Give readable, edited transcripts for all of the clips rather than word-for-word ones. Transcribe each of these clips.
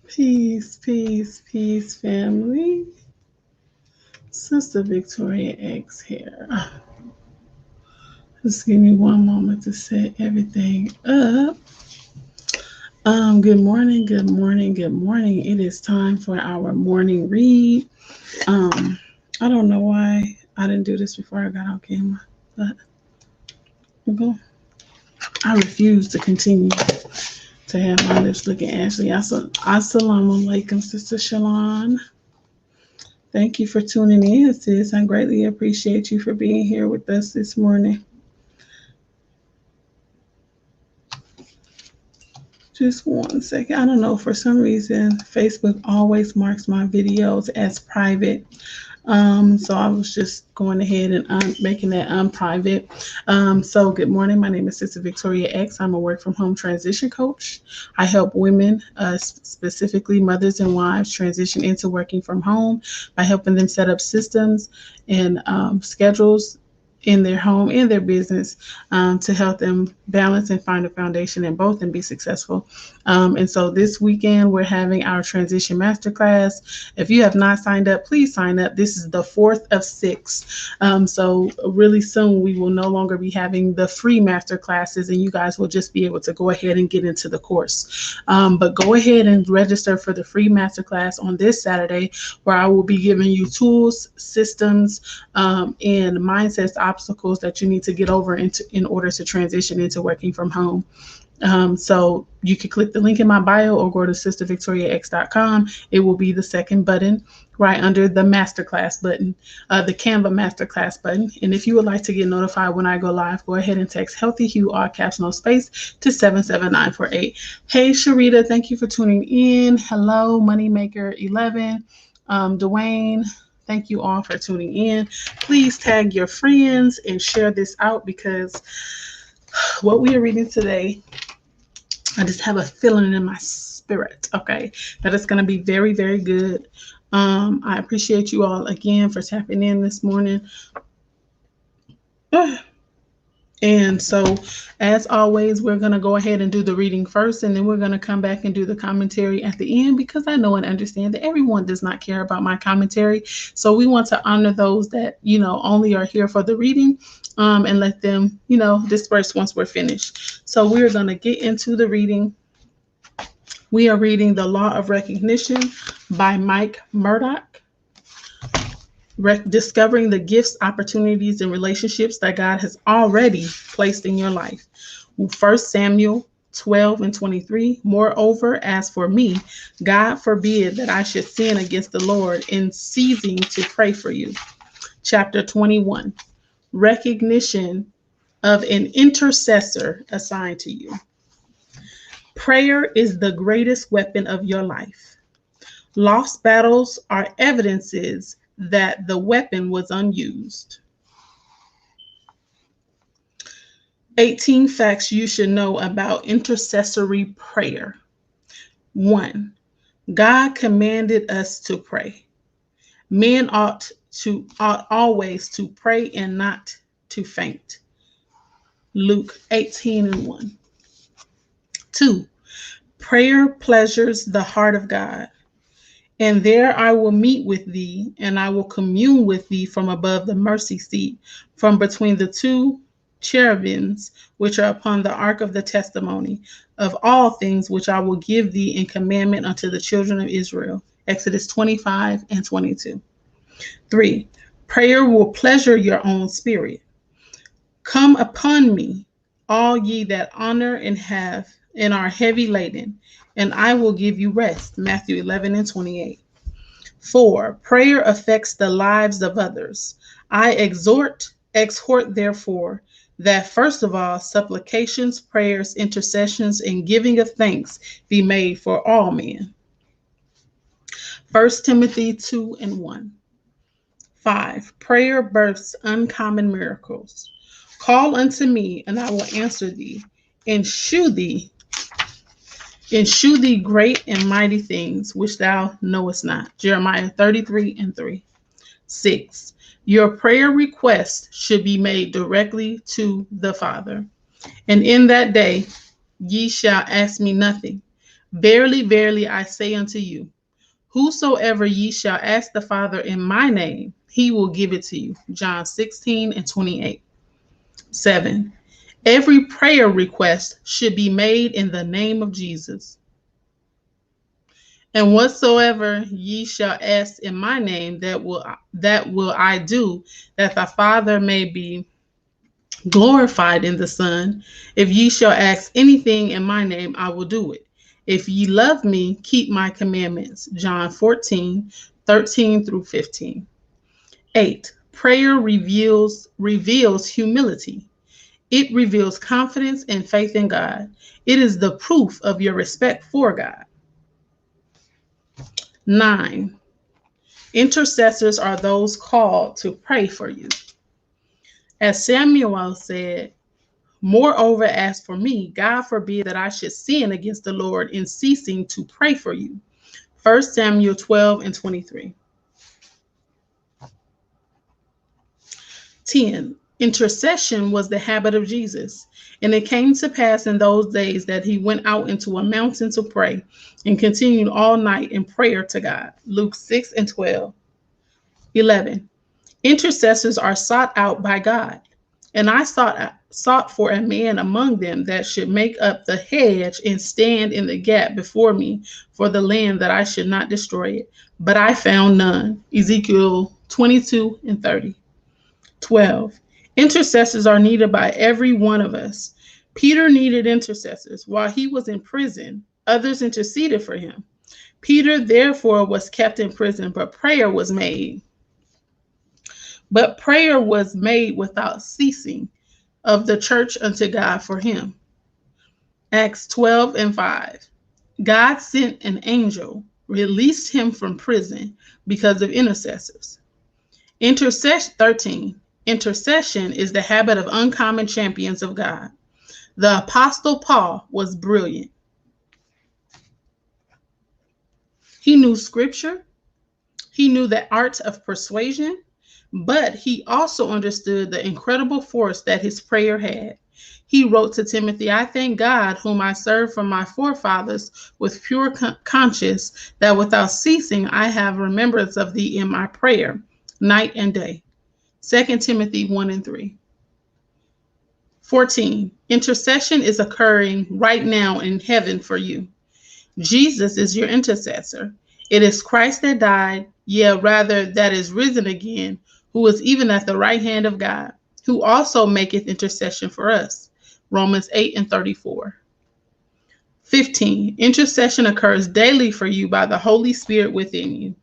Peace, peace, peace, family. Sister Victoria X here. Just give me one moment to set everything up. Good morning, good morning, good morning. It is time for our morning read. Um, I don't know why I didn't do this before I got on camera, but we'll go. I refuse to continue to have my lips looking ashy. Assalamu alaikum, Sister Shalon. Thank you for tuning in, sis. I greatly appreciate you for being here with us this morning. Just one second. I don't know. For some reason, Facebook always marks my videos as private. So I was just going ahead and making that unprivate. So good morning. My name is Sister Victoria X. I'm a work from home transition coach. I help women, specifically mothers and wives, transition into working from home by helping them set up systems and schedules in their home and their business to help them balance and find a foundation in both and be successful. And so this weekend we're having our transition masterclass. If you have not signed up, please sign up. This is the fourth of six. So really soon we will no longer be having the free masterclasses, and you guys will just be able to go ahead and get into the course. But go ahead and register for the free masterclass on this Saturday, where I will be giving you tools, systems, and mindsets, obstacles that you need to get over in order to transition into working from home. So you can click the link in my bio or go to sistervictoriax.com. It will be the second button right under the masterclass button, the Canva masterclass button. And if you would like to get notified when I go live, go ahead and text Healthy Hue, all caps, no space, to 77948. Hey, Sharita, thank you for tuning in. Hello, Moneymaker 11. Dwayne, thank you all for tuning in. Please tag your friends and share this out, because what we are reading today, I just have a feeling in my spirit, okay, that it's going to be very, very good. I appreciate you all again for tapping in this morning. And so, as always, we're going to go ahead and do the reading first, and then we're going to come back and do the commentary at the end, because I know and understand that everyone does not care about my commentary. So we want to honor those that, only are here for the reading, and let them, disperse once we're finished. So we're going to get into the reading. We are reading The Law of Recognition by Mike Murdock. Discovering the gifts, opportunities, and relationships that God has already placed in your life. 1 Samuel 12:23. Moreover, as for me, God forbid that I should sin against the Lord in ceasing to pray for you. Chapter 21. Recognition of an intercessor assigned to you. Prayer is the greatest weapon of your life. Lost battles are evidences that the weapon was unused. 18 facts you should know about intercessory prayer. 1. God commanded us to pray. Men ought always to pray and not to faint. Luke 18:1. 2. Prayer pleasures the heart of God. And there I will meet with thee, and I will commune with thee from above the mercy seat, from between the two cherubims which are upon the ark of the testimony, of all things which I will give thee in commandment unto the children of Israel. Exodus 25:22. 3. Prayer will pleasure your own spirit. Come upon me, all ye that honor and are heavy laden, and I will give you rest. Matthew 11:28. 4. Prayer affects the lives of others. I exhort therefore, that first of all, supplications, prayers, intercessions, and giving of thanks be made for all men. 1 Timothy 2:1. 5. Prayer births uncommon miracles. Call unto me, and I will answer thee, and shew thee great and mighty things which thou knowest not. Jeremiah 33:3. 6. Your prayer request should be made directly to the Father. And in that day ye shall ask me nothing. Verily, verily, I say unto you, whosoever ye shall ask the Father in my name, he will give it to you. John 16:28. 7. Every prayer request should be made in the name of Jesus. And whatsoever ye shall ask in my name, that will I do, that the Father may be glorified in the Son. If ye shall ask anything in my name, I will do it. If ye love me, keep my commandments. John 14:13 through 15. 8. Prayer reveals humility. It reveals confidence and faith in God. It is the proof of your respect for God. 9. Intercessors are those called to pray for you. As Samuel said, moreover, as for me, God forbid that I should sin against the Lord in ceasing to pray for you. 1 Samuel 12:23. 10. Intercession was the habit of Jesus. And it came to pass in those days that he went out into a mountain to pray and continued all night in prayer to God. Luke 6:12. 11. Intercessors are sought out by God. And I sought for a man among them that should make up the hedge and stand in the gap before me for the land, that I should not destroy it. But I found none. Ezekiel 22:30. 12. Intercessors are needed by every one of us. Peter needed intercessors. While he was in prison, others interceded for him. Peter, therefore, was kept in prison, but prayer was made. Without ceasing of the church unto God for him. Acts 12:5. God sent an angel, released him from prison because of intercessors. 13. Intercession is the habit of uncommon champions of God. The Apostle Paul was brilliant. He knew scripture. He knew the art of persuasion, but he also understood the incredible force that his prayer had. He wrote to Timothy, I thank God, whom I serve from my forefathers with pure conscience, that without ceasing I have remembrance of thee in my prayer, night and day. 2 Timothy 1:3. 14. Intercession is occurring right now in heaven for you. Jesus is your intercessor. It is Christ that died, rather that is risen again, who is even at the right hand of God, who also maketh intercession for us. Romans 8:34. 15. Intercession occurs daily for you by the Holy Spirit within you.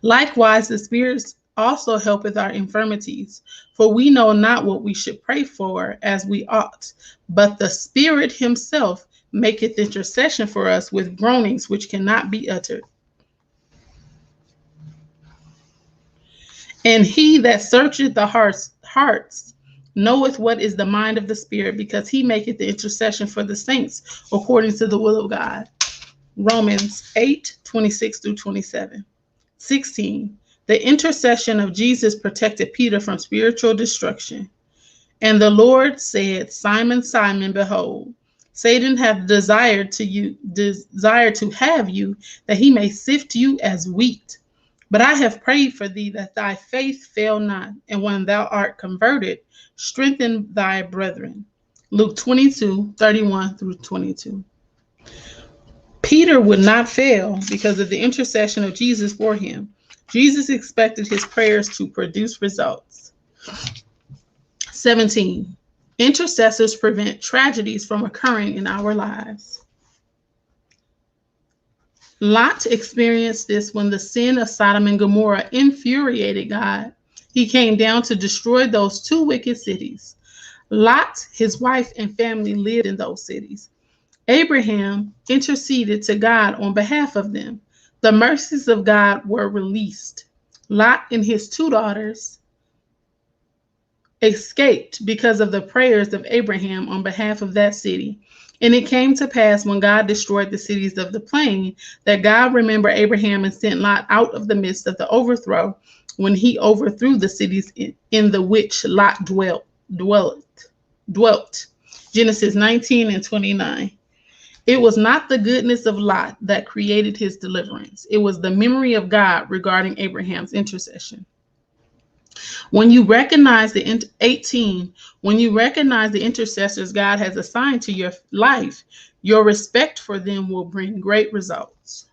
Likewise, the Spirit also helpeth our infirmities, for we know not what we should pray for as we ought, but the Spirit himself maketh intercession for us with groanings which cannot be uttered. And he that searcheth the hearts knoweth what is the mind of the Spirit, because he maketh the intercession for the saints according to the will of God. Romans 8:26 through 27. 16. The intercession of Jesus protected Peter from spiritual destruction. And the Lord said, Simon, Simon, behold, Satan hath desired to have you, that he may sift you as wheat. But I have prayed for thee that thy faith fail not, and when thou art converted, strengthen thy brethren. Luke 22:31 through 22. Peter would not fail because of the intercession of Jesus for him. Jesus expected his prayers to produce results. 17. Intercessors prevent tragedies from occurring in our lives. Lot experienced this when the sin of Sodom and Gomorrah infuriated God. He came down to destroy those two wicked cities. Lot, his wife, and family lived in those cities. Abraham interceded to God on behalf of them. The mercies of God were released. Lot and his two daughters escaped because of the prayers of Abraham on behalf of that city. And it came to pass when God destroyed the cities of the plain that God remembered Abraham and sent Lot out of the midst of the overthrow when he overthrew the cities in the which Lot dwelt. Genesis 19:29. It was not the goodness of Lot that created his deliverance. It was the memory of God regarding Abraham's intercession. When you recognize the 18, when you recognize the intercessors God has assigned to your life, your respect for them will bring great results.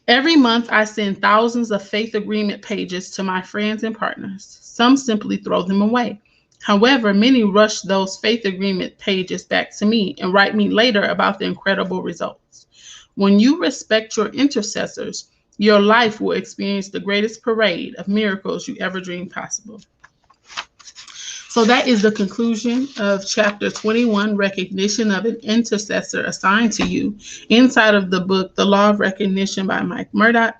Every month, I send thousands of faith agreement pages to my friends and partners. Some simply throw them away. However, many rush those faith agreement pages back to me and write me later about the incredible results. When you respect your intercessors, your life will experience the greatest parade of miracles you ever dreamed possible. So that is the conclusion of chapter 21, Recognition of an Intercessor Assigned to You, inside of the book, The Law of Recognition by Mike Murdock.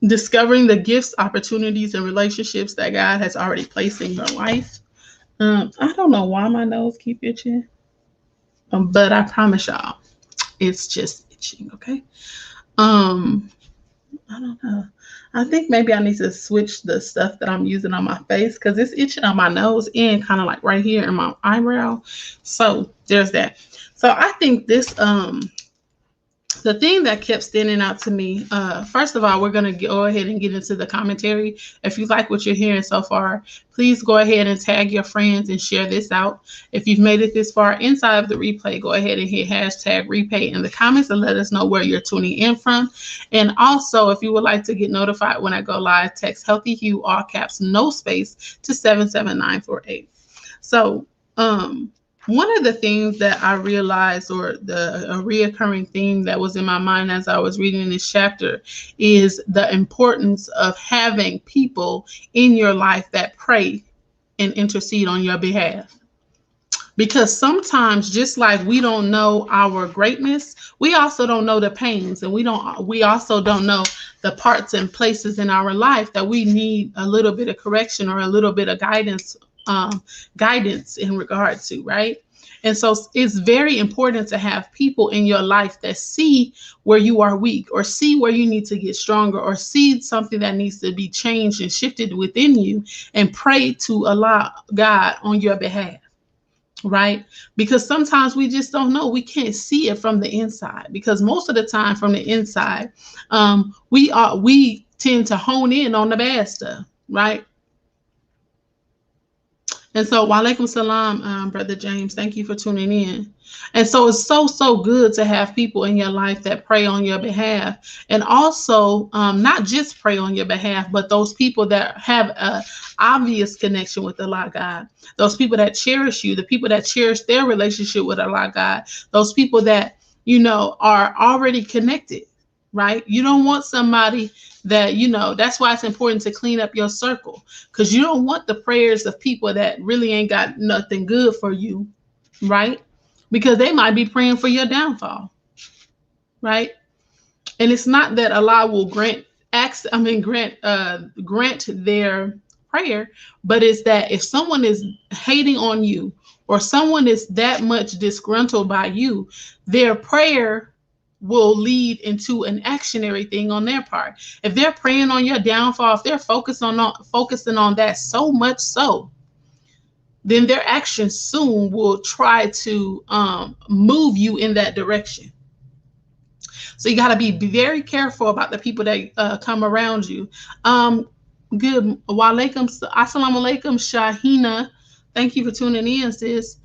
Discovering the gifts, opportunities, and relationships that God has already placed in your life. I don't know why my nose keep itching, but I promise y'all, it's just itching, okay? I don't know. I think maybe I need to switch the stuff that I'm using on my face because it's itching on my nose and kind of like right here in my eyebrow. So there's that. So I think this, the thing that kept standing out to me, first of all, we're going to go ahead and get into the commentary. If you like what you're hearing so far, please go ahead and tag your friends and share this out. If you've made it this far inside of the replay, go ahead and hit hashtag replay in the comments and let us know where you're tuning in from. And also, if you would like to get notified when I go live, text Healthy Hue, all caps, no space, to 77948. So, one of the things that I realized, or a reoccurring theme that was in my mind as I was reading this chapter, is the importance of having people in your life that pray and intercede on your behalf. Because sometimes, just like we don't know our greatness, we also don't know the pains, and we also don't know the parts and places in our life that we need a little bit of correction or a little bit of guidance in regard to, right? And so it's very important to have people in your life that see where you are weak, or see where you need to get stronger, or see something that needs to be changed and shifted within you, and pray to allow God on your behalf, right? Because sometimes we just don't know. We can't see it from the inside, because most of the time from the inside, we tend to hone in on the bad stuff, right? And so, walaikum salam, Brother James. Thank you for tuning in. And so it's so good to have people in your life that pray on your behalf. And also, not just pray on your behalf, but those people that have an obvious connection with Allah God. Those people that cherish you, the people that cherish their relationship with Allah God. Those people that, are already connected, right? You don't want somebody that, that's why it's important to clean up your circle, because you don't want the prayers of people that really ain't got nothing good for you, right? Because they might be praying for your downfall, right? And it's not that Allah will grant their prayer, but it's that if someone is hating on you, or someone is that much disgruntled by you, their prayer will lead into an actionary thing on their part. If they're praying on your downfall, if they're focusing on that so much so, then their actions soon will try to move you in that direction. So you got to be very careful about the people that come around you. Good. Assalamu alaikum, Shahina. Thank you for tuning in, sis.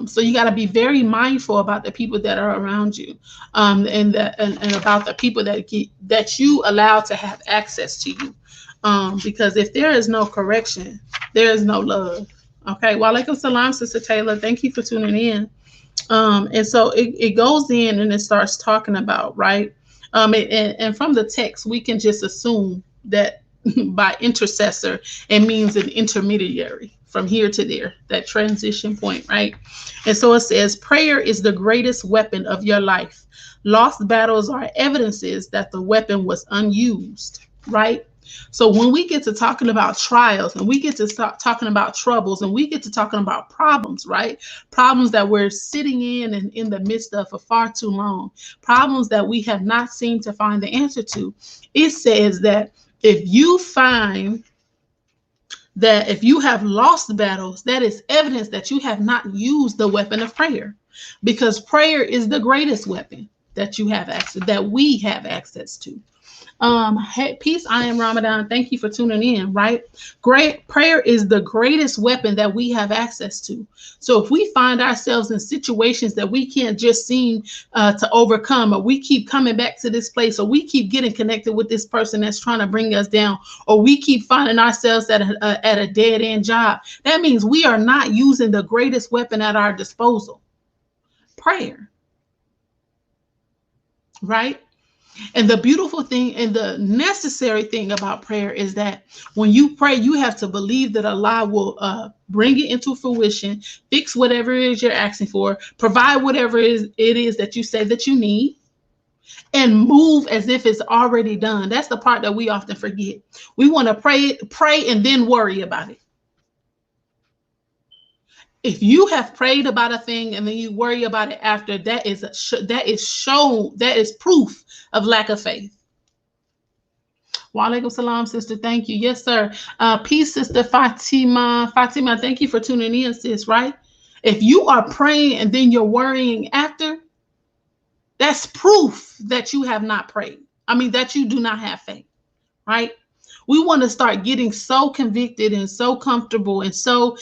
So you got to be very mindful about the people that are around you, and about the people that you allow to have access to you, because if there is no correction, there is no love. Okay. Walaikum salam, Sister Taylor. Thank you for tuning in. And so it goes in and it starts talking about, right? And from the text, we can just assume that by intercessor, it means an intermediary from here to there, that transition point, right? And so it says, prayer is the greatest weapon of your life. Lost battles are evidences that the weapon was unused, right? So when we get to talking about trials, and we get to start talking about troubles, and we get to talking about problems, right? Problems that we're sitting in and in the midst of for far too long, problems that we have not seemed to find the answer to. It says that if you find that if you have lost battles, that is evidence that you have not used the weapon of prayer. because prayer is the greatest weapon that you have access, that we have access to. Hey, peace. I am Ramadan. Thank you for tuning in. Right, great prayer is the greatest weapon that we have access to. So if we find ourselves in situations that we can't just seem to overcome, or we keep coming back to this place, or we keep getting connected with this person that's trying to bring us down, or we keep finding ourselves at a dead end job, that means we are not using the greatest weapon at our disposal, prayer. Right. And the beautiful thing and the necessary thing about prayer is that when you pray, you have to believe that Allah will bring it into fruition, fix whatever it is you're asking for, provide whatever it is that you say that you need, and move as if it's already done. That's the part that we often forget. We want to pray and then worry about it. If you have prayed about a thing and then you worry about it after, that is proof of lack of faith. Wa alaikum salam, sister. Thank you. Yes, sir. Peace, sister Fatima. Fatima, thank you for tuning in, sis. Right? If you are praying and then you're worrying after, that's proof that you have not prayed. I mean, that you do not have faith. Right? We want to start getting so convicted and so comfortable and so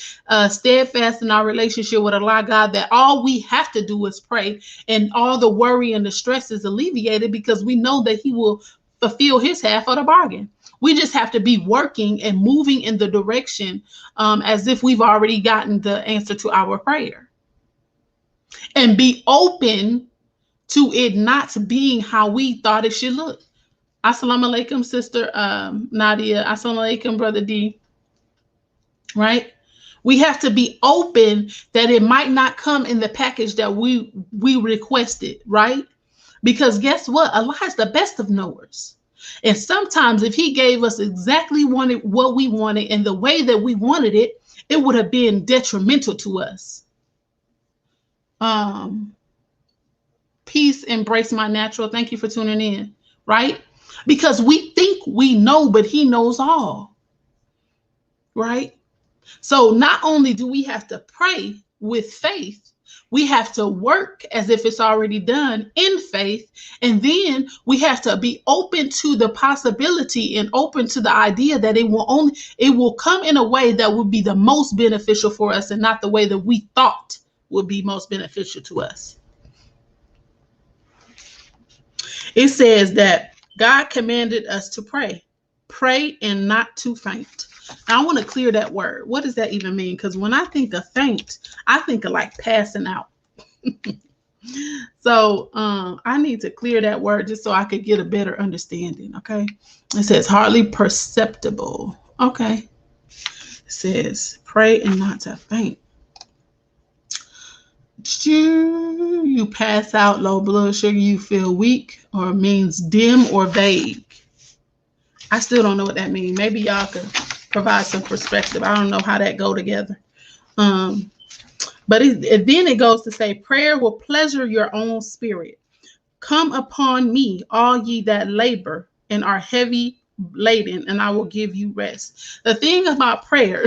steadfast in our relationship with Allah God that all we have to do is pray, and all the worry and the stress is alleviated because we know that He will fulfill His half of the bargain. We just have to be working and moving in the direction as if we've already gotten the answer to our prayer, and be open to it not being how we thought it should look. Assalamu alaikum, sister Nadia. Assalamu alaikum, brother D. Right? We have to be open that it might not come in the package that we requested, right? Because guess what? Allah is the best of knowers. And sometimes if He gave us exactly what we wanted and the way that we wanted it, it would have been detrimental to us. Peace, embrace my natural. Thank you for tuning in, right? Because we think we know, but He knows all, right? So not only do we have to pray with faith, we have to work as if it's already done in faith. And then we have to be open to the possibility and open to the idea that it will come in a way that would be the most beneficial for us and not the way that we thought would be most beneficial to us. It says that God commanded us to pray and not to faint. Now, I want to clear that word. What does that even mean? Because when I think of faint, I think of like passing out. So I need to clear that word just so I could get a better understanding. Okay. It says hardly perceptible. Okay. It says pray and not to faint. You pass out, low blood sugar, you feel weak, or means dim or vague. I still don't know what that means. Maybe y'all could provide some perspective. I don't know how that go together. But then it goes to say, prayer will pleasure your own spirit. Come upon me, all ye that labor and are heavy laden, and I will give you rest. The thing about prayer,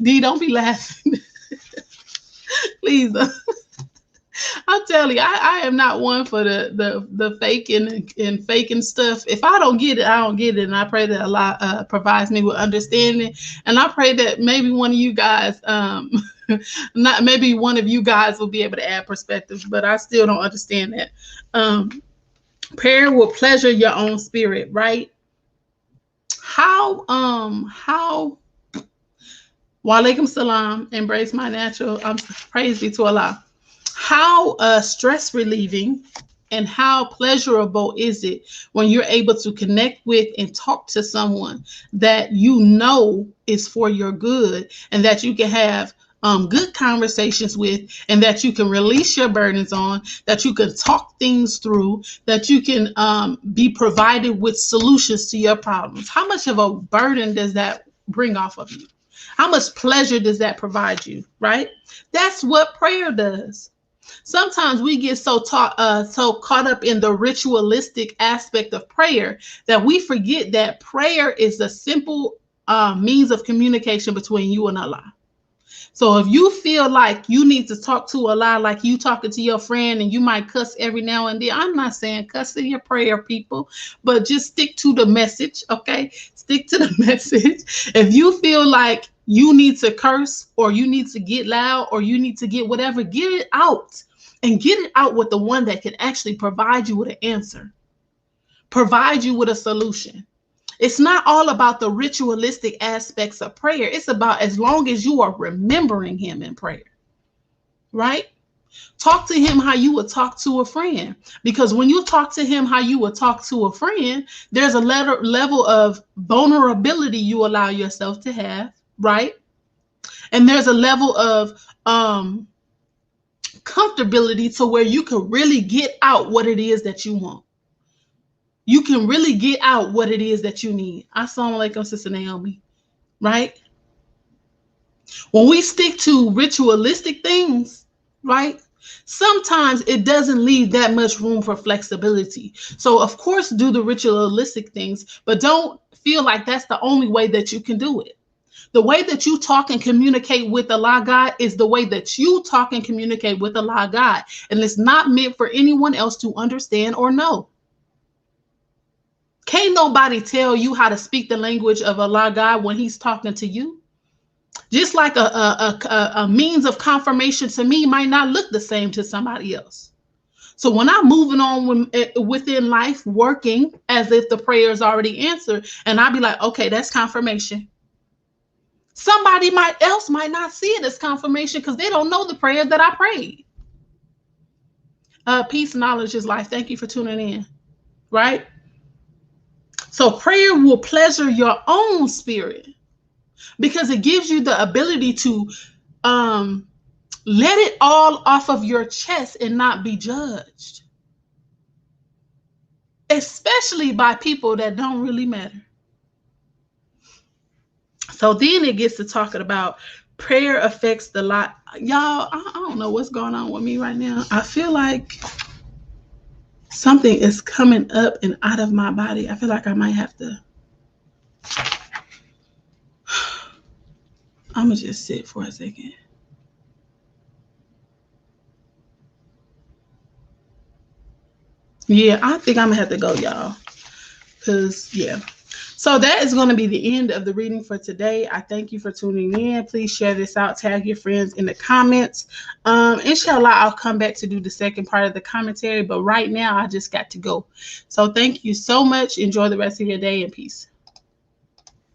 D, don't be laughing. Please. I'll tell you, I am not one for the faking and faking stuff. If I don't get it, I don't get it. And I pray that Allah provides me with understanding. And I pray that maybe one of you guys, maybe one of you guys will be able to add perspective, but I still don't understand that. Prayer will pleasure your own spirit, right? How Wa alaikum salam, embrace my natural. Praise be to Allah. How stress relieving and how pleasurable is it when you're able to connect with and talk to someone that you know is for your good, and that you can have good conversations with, and that you can release your burdens on, that you can talk things through, that you can be provided with solutions to your problems. How much of a burden does that bring off of you? How much pleasure does that provide you, right? That's what prayer does. Sometimes we get so caught up in the ritualistic aspect of prayer that we forget that prayer is a simple means of communication between you and Allah. So if you feel like you need to talk to Allah like you talking to your friend and you might cuss every now and then, I'm not saying cuss in your prayer, people, but just stick to the message, okay? Stick to the message. If you feel like you need to curse or you need to get loud or you need to get whatever, get it out, and get it out with the one that can actually provide you with an answer, provide you with a solution. It's not all about the ritualistic aspects of prayer. It's about as long as you are remembering him in prayer, right? Talk to him how you would talk to a friend. Because when you talk to him how you would talk to a friend, there's a level of vulnerability you allow yourself to have, right? And there's a level of comfortability to where you can really get out what it is that you want. You can really get out what it is that you need. Assalamu alaikum, Sister Naomi, right? When we stick to ritualistic things, right, sometimes it doesn't leave that much room for flexibility. So, of course, do the ritualistic things, but don't feel like that's the only way that you can do it. The way that you talk and communicate with Allah God is the way that you talk and communicate with Allah God. And it's not meant for anyone else to understand or know. Can't nobody tell you how to speak the language of Allah God when he's talking to you. Just like a means of confirmation to me might not look the same to somebody else. So when I'm moving on within life, working as if the prayer is already answered, and I'll be like, okay, that's confirmation. Somebody else might not see it as confirmation because they don't know the prayer that I prayed. Peace, knowledge is life. Thank you for tuning in, right? So prayer will pleasure your own spirit because it gives you the ability to let it all off of your chest and not be judged, especially by people that don't really matter. So then it gets to talking about prayer affects the life. Y'all, I don't know what's going on with me right now. I feel like something is coming up and out of my body. I feel like I might have to. I'm going to just sit for a second. Yeah, I think I'm going to have to go, y'all. Because, yeah. So that is going to be the end of the reading for today. I thank you for tuning in. Please share this out. Tag your friends in the comments. Inshallah, I'll come back to do the second part of the commentary. But right now, I just got to go. So thank you so much. Enjoy the rest of your day and peace.